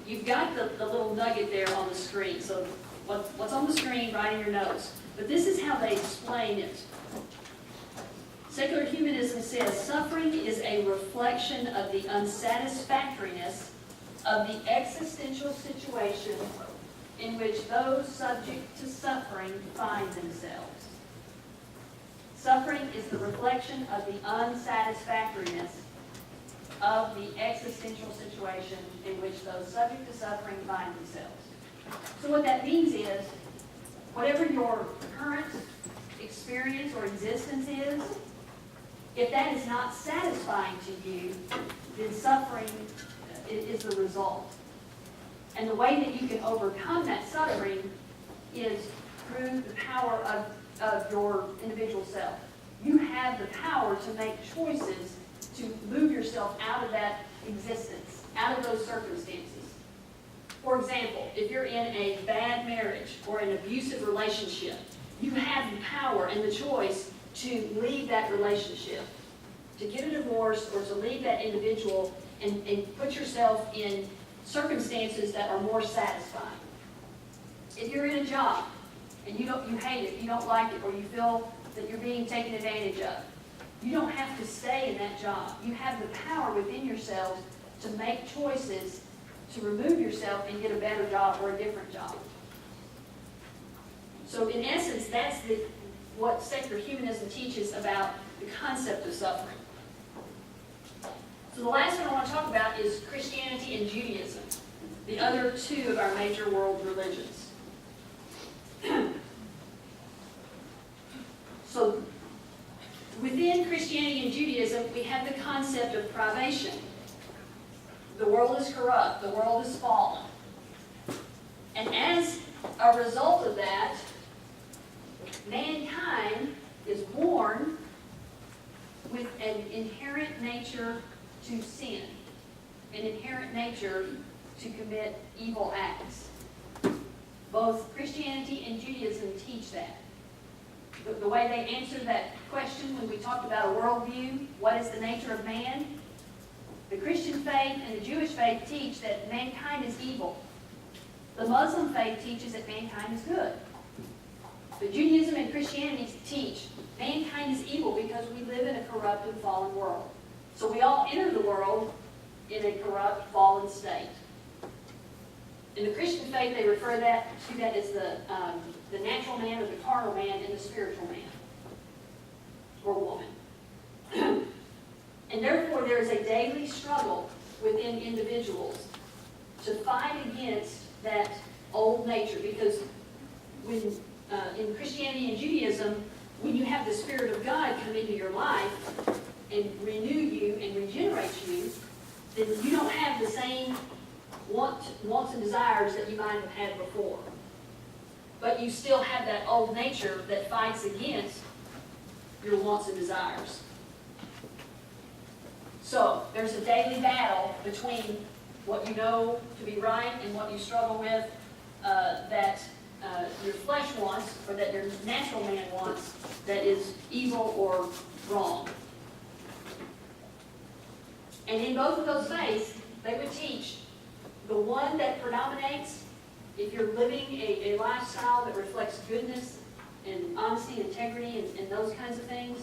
you've got the little nugget there on the screen. So what's on the screen, write in your notes. But this is how they explain it. Secular humanism says suffering is a reflection of the unsatisfactoriness of the existential situation in which those subject to suffering find themselves. Suffering is the reflection of the unsatisfactoriness of the existential situation in which those subject to suffering find themselves. So what that means is, whatever your current experience or existence is, if that is not satisfying to you, then suffering is the result. And the way that you can overcome that suffering is through the power of your individual self. You have the power to make choices to move yourself out of that existence, out of those circumstances. For example, if you're in a bad marriage or an abusive relationship, you have the power and the choice to leave that relationship, to get a divorce or to leave that individual and put yourself in circumstances that are more satisfying. If you're in a job and you hate it, you don't like it, or you feel that you're being taken advantage of, you don't have to stay in that job. You have the power within yourselves to make choices to remove yourself and get a better job or a different job. So in essence, that's what secular humanism teaches about the concept of suffering. So the last one I want to talk about is Christianity and Judaism, the other two of our major world religions. So within Christianity and Judaism, we have the concept of privation. The world is corrupt. The world is fallen. And as a result of that, mankind is born with an inherent nature to sin, an inherent nature to commit evil acts. Both Christianity and Judaism teach that. The way they answer that question when we talked about a worldview, what is the nature of man? The Christian faith and the Jewish faith teach that mankind is evil. The Muslim faith teaches that mankind is good. But Judaism and Christianity teach mankind is evil because we live in a corrupt and fallen world. So we all enter the world in a corrupt, fallen state. In the Christian faith, they refer to that as the natural man or the carnal man and the spiritual man or woman. And therefore, there is a daily struggle within individuals to fight against that old nature. Because when in Christianity and Judaism, when you have the Spirit of God come into your life and renew you and regenerate you, then you don't have the same wants and desires that you might have had before. But you still have that old nature that fights against your wants and desires. So there's a daily battle between what you know to be right and what you struggle with that your flesh wants, or that your natural man wants, that is evil or wrong. And in both of those faiths, they would teach the one that predominates, if you're living a lifestyle that reflects goodness and honesty, integrity, and those kinds of things,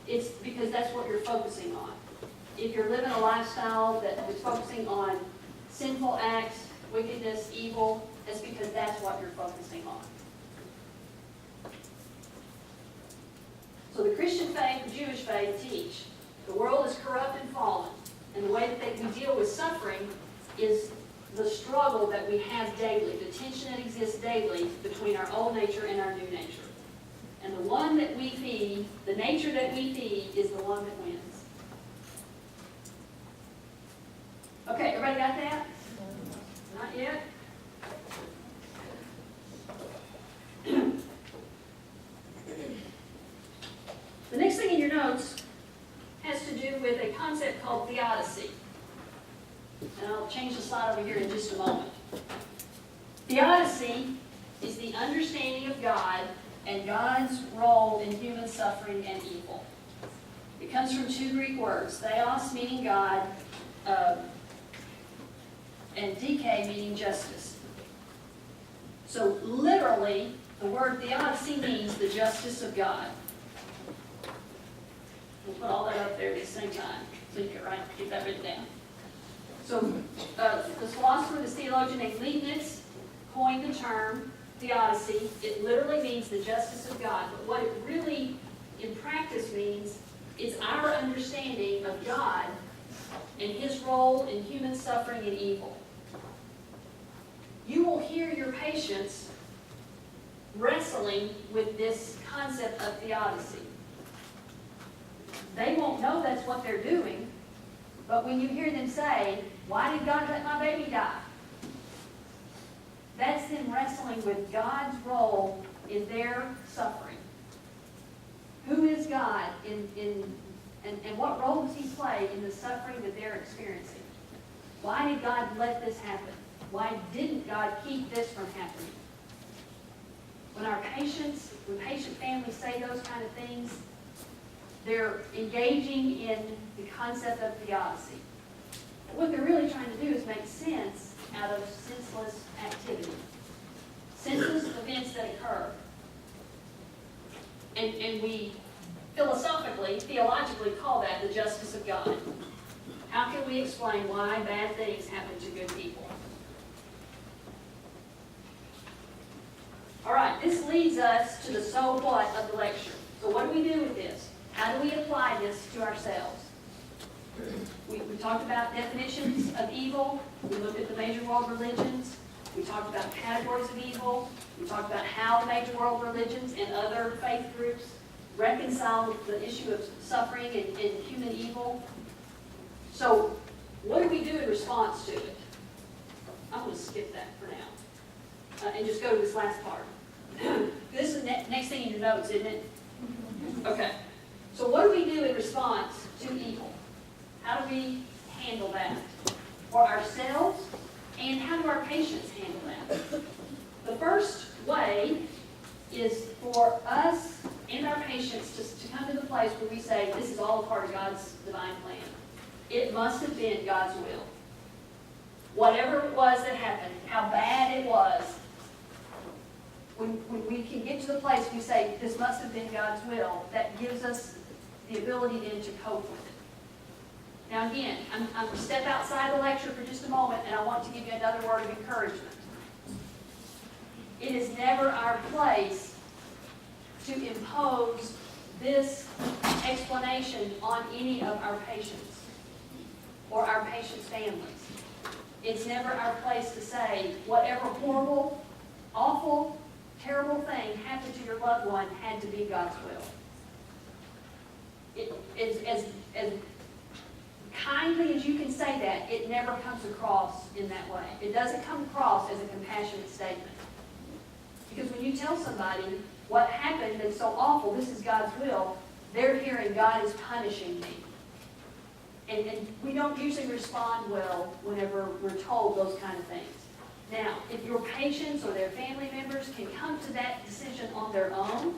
it's because that's what you're focusing on. If you're living a lifestyle that is focusing on sinful acts, wickedness, evil, it's because that's what you're focusing on. So the Christian faith and Jewish faith teach the world is corrupt and fallen, and the way that we deal with suffering is the struggle that we have daily, the tension that exists daily between our old nature and our new nature. And the one that we feed, the nature that we feed, is the one that wins. Okay, everybody got that? Not yet? The next thing in your notes has to do with a concept called theodicy. And I'll change the slide over here in just a moment. Theodicy is the understanding of God and God's role in human suffering and evil. It comes from two Greek words, theos meaning God, and dike meaning justice. So literally, the word theodicy means the justice of God. We'll put all that up there at the same time, so you can get that written down. So the philosopher, the theologian named Leibniz, coined the term theodicy. It literally means the justice of God, but what it really, in practice, means is our understanding of God and His role in human suffering and evil. You will hear your patients wrestling with this concept of theodicy. They won't know that's what they're doing, but when you hear them say, "Why did God let my baby die?" That's them wrestling with God's role in their suffering. Who is God and what role does He play in the suffering that they're experiencing? Why did God let this happen? Why didn't God keep this from happening? When patient families say those kind of things, they're engaging in the concept of theodicy. What they're really trying to do is make sense out of senseless activity, senseless events that occur. And we philosophically, theologically call that the justice of God. How can we explain why bad things happen to good people? All right, this leads us to the so what of the lecture. So what do we do with this? How do we apply this to ourselves? We talked about definitions of evil. We looked at the major world religions. We talked about categories of evil. We talked about how the major world religions and other faith groups reconcile the issue of suffering and human evil. So what do we do in response to it? I'm going to skip that for now and just go to this last part. This is the next thing in your notes, isn't it? Okay. So what do we do in response to evil? How do we handle that for ourselves, and how do our patients handle that? The first way is for us and our patients to come to the place where we say, this is all a part of God's divine plan. It must have been God's will. Whatever it was that happened, how bad it was, when we can get to the place we say, this must have been God's will, that gives us the ability then to cope with it. Now again, I'm going to step outside the lecture for just a moment, and I want to give you another word of encouragement. It is never our place to impose this explanation on any of our patients or our patients' families. It's never our place to say, whatever horrible, awful, terrible thing happened to your loved one had to be God's will. As kindly as you can say that, it never comes across in that way. It doesn't come across as a compassionate statement. Because when you tell somebody what happened that's so awful, this is God's will, they're hearing God is punishing me. And we don't usually respond well whenever we're told those kind of things. Now, if your patients or their family members can come to that decision on their own,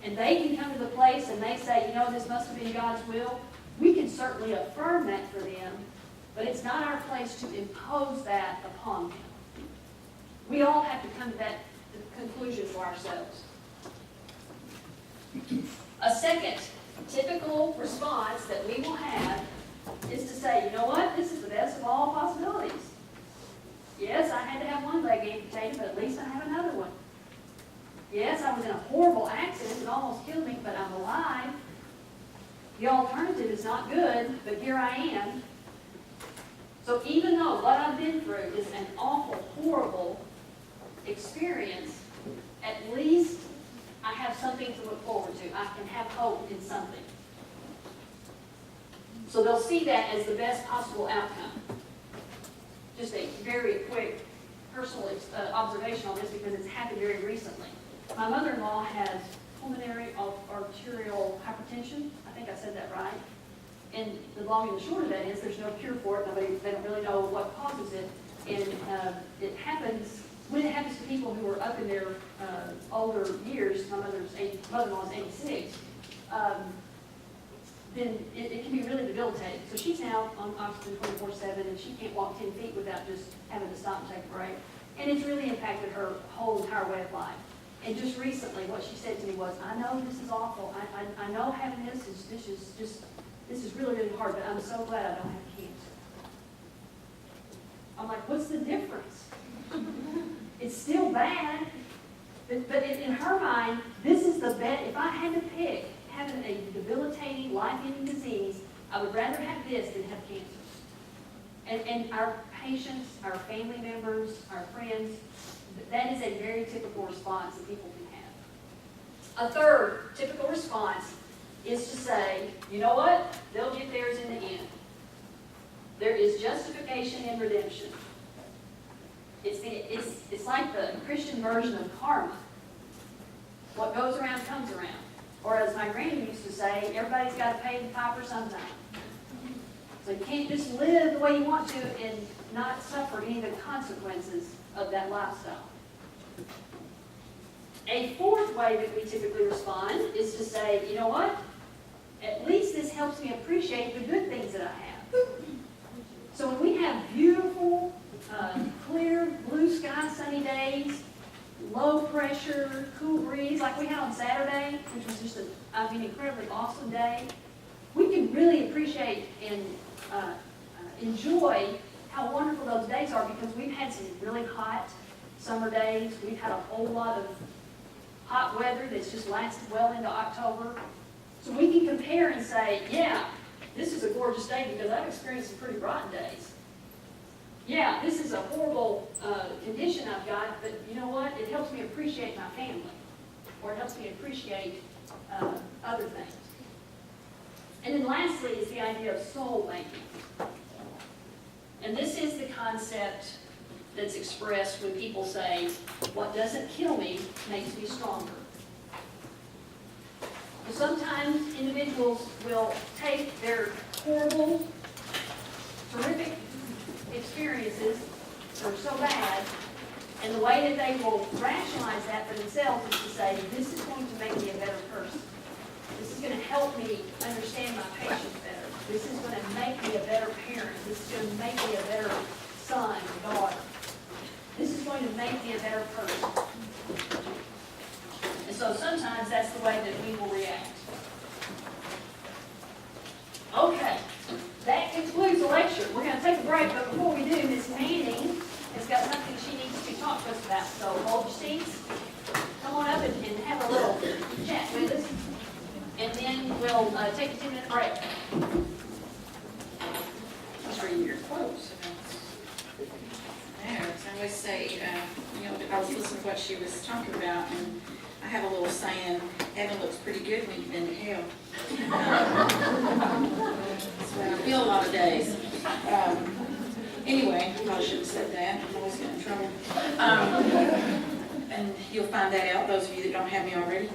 and they can come to the place and they say, this must have been God's will, we can certainly affirm that for them, but it's not our place to impose that upon them. We all have to come to that conclusion for ourselves. A second typical response that we will have is to say, you know what, this is the best of all possibilities. Yes, I had to have one leg amputated, but at least I have another one. Yes, I was in a horrible accident that almost killed me, but I'm alive. The alternative is not good, but here I am. So even though what I've been through is an awful, horrible experience, at least I have something to look forward to. I can have hope in something. So they'll see that as the best possible outcome. Just a very quick personal observation on this because it's happened very recently. My mother-in-law has pulmonary arterial hypertension. I think I said that right. And the long and the short of that is there's no cure for it. They don't really know what causes it. And it happens, when it happens to people who are up in their older years, my mother-in-law is 86, then it can be really debilitating. So she's now on oxygen 24/7, and she can't walk 10 feet without just having to stop and take a break. And it's really impacted her whole entire way of life. And just recently, what she said to me was, I know this is awful. I know having this is really, really hard, but I'm so glad I don't have cancer. I'm like, what's the difference? It's still bad, but in her mind, this is the best. If I had to pick having a debilitating, life-ending disease, I would rather have this than have cancer. And our patients, our family members, our friends, that is a very typical response that people can have. A third typical response is to say, you know what? They'll get theirs in the end. There is justification and redemption. It's like the Christian version of karma. What goes around comes around. Or as my granny used to say, everybody's got to pay the piper sometime. So you can't just live the way you want to and not suffer any of the consequences of that lifestyle. A fourth way that we typically respond is to say, you know what? At least this helps me appreciate the good things that I have. So when we have beautiful, clear, blue sky, sunny days, low pressure, cool breeze, like we had on Saturday, which was just an incredibly awesome day, we can really appreciate and enjoy how wonderful those days are, because we've had some really hot summer days. We've had a whole lot of hot weather that's just lasted well into October. So we can compare and say, yeah, this is a gorgeous day because I've experienced some pretty rotten days. Yeah, this is a horrible condition I've got, but you know what? It helps me appreciate my family, or it helps me appreciate other things. And then lastly is the idea of soul making. And this is the concept that's expressed when people say, what doesn't kill me makes me stronger. So sometimes individuals will take their horrible, terrific experiences that are so bad, and the way that they will rationalize that for themselves is to say, this is going to make me a better person. This is going to help me understand my patients better. This is going to make me a better parent. This is going to make me a better son or daughter. This is going to make me a better person. And so sometimes that's the way that we will react. Okay, that concludes the lecture. We're going to take a break, but before we do, Ms. Manning has got something she needs to talk to us about. So hold your seats. Come on up and have a little chat with us. And then we'll take a 10-minute break. Just reading your quotes. I always say, I was listening to what she was talking about, and I have a little saying, heaven looks pretty good when you've been to hell. That's what I feel a lot of days. Anyway, I probably shouldn't have said that. I'm always getting in trouble. And you'll find that out, those of you that don't have me already.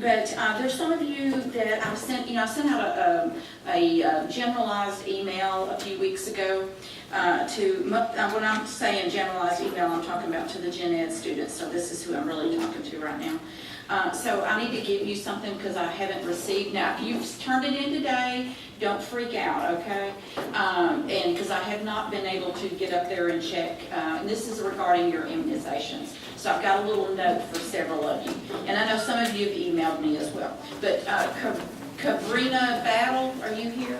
But there's some of you that I sent out a generalized email a few weeks ago when I'm saying generalized email, I'm talking about to the Gen Ed students, so this is who I'm really talking to right now. So I need to give you something because I haven't received. Now, if you've turned it in today, don't freak out, okay? And because I have not been able to get up there and check. And this is regarding your immunizations. So I've got a little note for several of you. And I know some of you have emailed me as well. But Kabrina Battle, are you here?